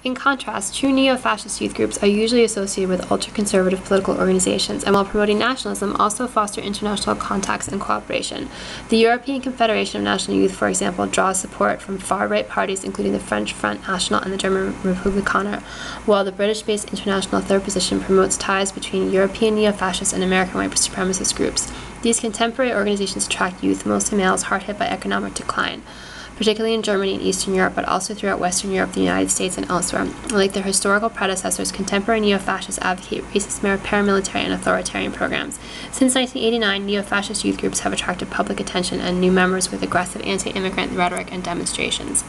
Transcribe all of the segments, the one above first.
In contrast, true neo-fascist youth groups are usually associated with ultra-conservative political organizations, and while promoting nationalism, also foster international contacts and cooperation. The European Confederation of National Youth, for example, draws support from far-right parties, including the French Front National and the German Republikaner, while the British-based International Third Position promotes ties between European neo-fascist and American white supremacist groups. These contemporary organizations attract youth, mostly males, hard hit by economic decline, particularly in Germany and Eastern Europe, but also throughout Western Europe, the United States, and elsewhere. Like their historical predecessors, contemporary neo-fascists advocate racist paramilitary and authoritarian programs. Since 1989, neo-fascist youth groups have attracted public attention and new members with aggressive anti-immigrant rhetoric and demonstrations.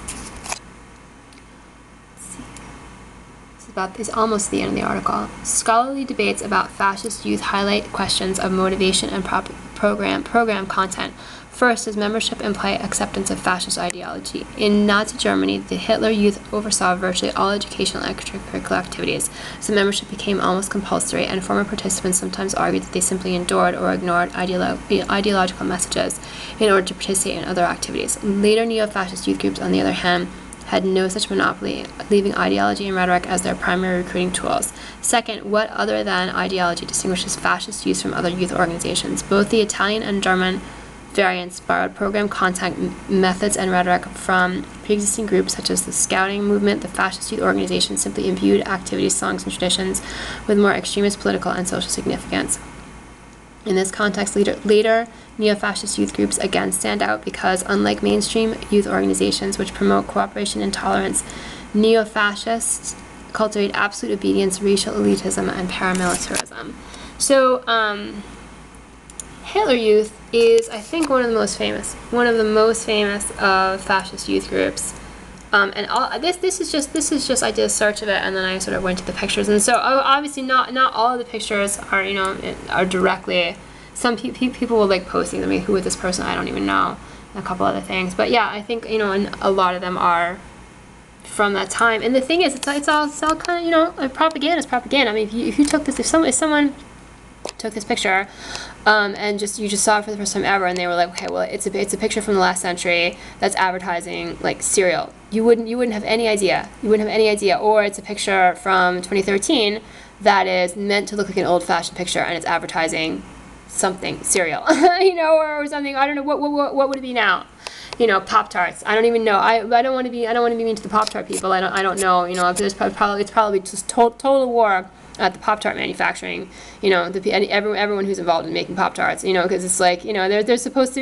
This is almost the end of the article. Scholarly debates about fascist youth highlight questions of motivation and program content. First, does membership imply acceptance of fascist ideology? In Nazi Germany, the Hitler Youth oversaw virtually all educational and extracurricular activities, so membership became almost compulsory, and former participants sometimes argued that they simply endured or ignored ideological messages in order to participate in other activities. Later neo-fascist youth groups, on the other hand, had no such monopoly, leaving ideology and rhetoric as their primary recruiting tools. Second, what other than ideology distinguishes fascist youth from other youth organizations? Both the Italian and German variants borrowed program content methods and rhetoric from pre-existing groups such as the Scouting movement. The fascist youth organization simply imbued activities, songs, and traditions with more extremist political and social significance. In this context, later neo-fascist youth groups again stand out because, unlike mainstream youth organizations which promote cooperation and tolerance, neo-fascists cultivate absolute obedience, racial elitism, and paramilitarism. So, Hitler Youth is, I think, one of the most famous of fascist youth groups. And this is just I did a search of it, and then I sort of went to the pictures, and so obviously not all of the pictures are are directly. Some people will like posting them. I mean, who is this person? I don't even know. And a couple other things, but yeah, I think and a lot of them are from that time. And the thing is, it's all kind of propaganda is propaganda. I mean, if you took this, if someone took this picture and you just saw it for the first time ever, and they were like, okay, well, it's a picture from the last century that's advertising like cereal. You wouldn't have any idea. Or it's a picture from 2013 that is meant to look like an old-fashioned picture, and it's advertising something cereal, or something. I don't know what would it be now. Pop-Tarts. I don't even know. I don't want to be mean to the Pop-Tart people. I don't know. It's probably just total war at the Pop-Tart manufacturing, everyone who's involved in making Pop-Tarts, because it's like, there's supposed to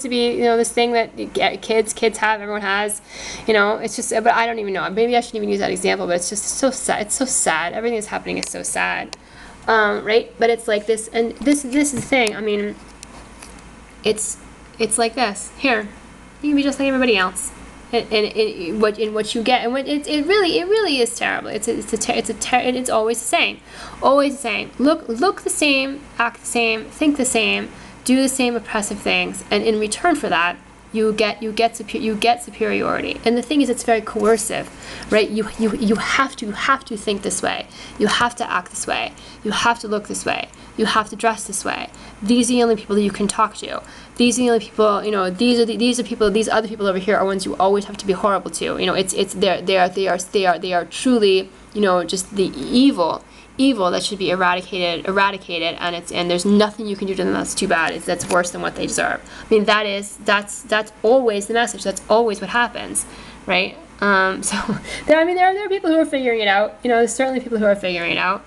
be, this thing that kids have, everyone has, it's just, but I don't even know. Maybe I shouldn't even use that example, but it's just so sad. It's so sad. Everything that's happening is so sad, right? But it's like this, and this is the thing. I mean, it's like this. Here, you can be just like everybody else. In what you get, and it really is terrible. It's always the same, Look the same, act the same, think the same, do the same oppressive things, and in return for that, you get superiority. And the thing is, it's very coercive, right? You have to think this way. You have to act this way. You have to look this way. You have to dress this way. These are the only people that you can talk to. These are the only people, these other people over here are ones you always have to be horrible to. They are truly, just the evil that should be eradicated, and there's nothing you can do to them that's too bad. That's worse than what they deserve. I mean, that's always the message. That's always what happens, right? So there are people who are figuring it out. There's certainly people who are figuring it out.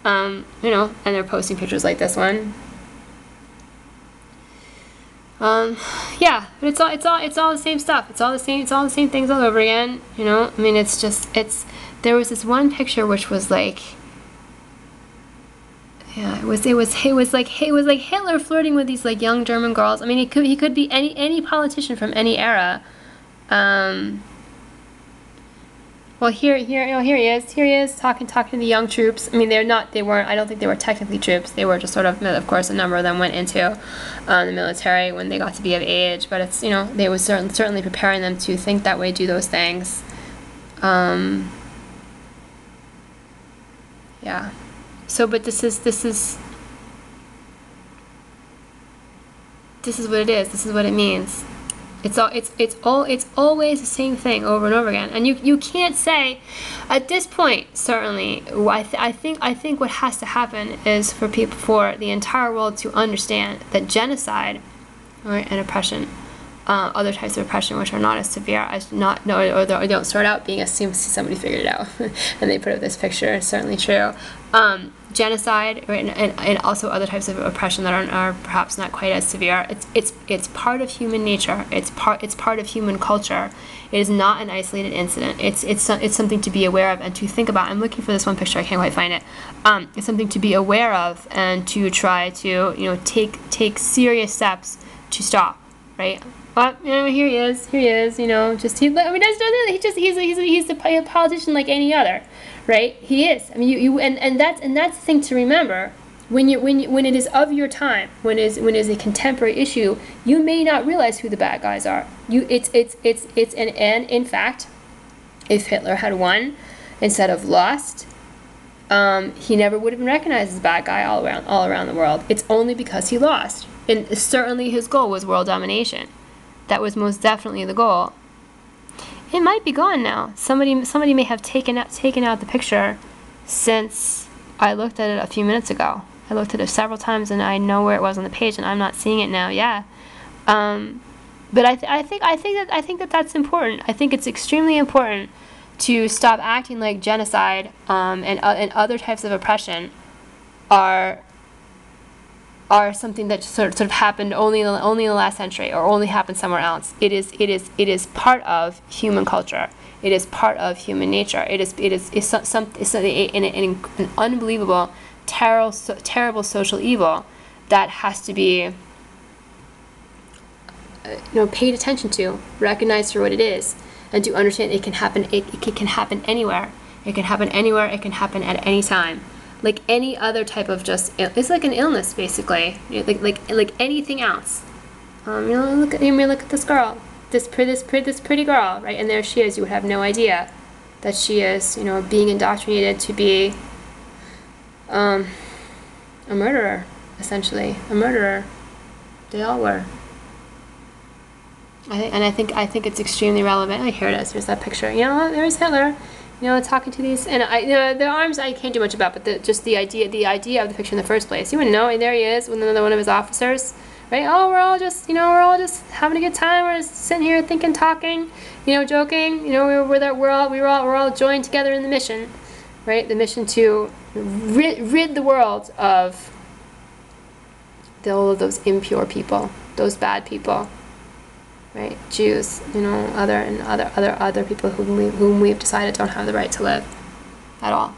And they're posting pictures like this one. Yeah, but it's all the same stuff. It's all the same things all over again. I mean, there was this one picture which was like, yeah, it was like Hitler flirting with these like young German girls. I mean, he could be any politician from any era. Well, here he is talking to the young troops. I mean, I don't think they were technically troops. They were just sort of course, a number of them went into the military when they got to be of age. But it's, they was certainly preparing them to think that way, do those things. Yeah. So, but this is what it is. This is what it means. It's always the same thing over and over again. And you can't say, at this point, certainly, I think what has to happen is for the entire world to understand that genocide, right, and oppression, other types of oppression which are not as severe as or don't start out being as somebody figured it out and they put up this picture. It's certainly true. Genocide, right, and also other types of oppression that are perhaps not quite as severe. It's part of human nature. It's part of human culture. It is not an isolated incident. It's something to be aware of and to think about. I'm looking for this one picture. I can't quite find it. It's something to be aware of and to try to take serious steps to stop. Right. But here he is. He's a politician like any other. Right, he is. I mean, and that's the thing to remember. When it is of your time, when it is a contemporary issue, you may not realize who the bad guys are. And in fact, if Hitler had won instead of lost, he never would have been recognized as a bad guy all around the world. It's only because he lost, and certainly his goal was world domination. That was most definitely the goal. It might be gone now. Somebody may have taken out the picture since I looked at it a few minutes ago. I looked at it several times and I know where it was on the page and I'm not seeing it now. Yeah, but I think that's important. I think it's extremely important to stop acting like genocide and other types of oppression are something that sort of happened only in the last century or only happened somewhere else. It is part of human culture. It is part of human nature. It's an unbelievable, terrible social evil that has to be paid attention to, recognized for what it is, and to understand it can happen. It can happen anywhere. It can happen anywhere. It can happen at any time. Like any other type of it's like an illness basically, like anything else. Look at this girl, this pretty girl, right? And there she is. You would have no idea that she is, being indoctrinated to be a murderer, essentially a murderer. They all were. I think it's extremely relevant. Oh, here it is. Here's that picture. There's Hitler. Talking to these, and the arms I can't do much about, but just the idea of the picture in the first place. You wouldn't know. And there he is with another one of his officers, right? Oh, we're all just having a good time. We're just sitting here thinking, talking, joking. We're all joined together in the mission, right? The mission to rid the world of all of those impure people, those bad people. Right, Jews, other people whom we've decided don't have the right to live at all.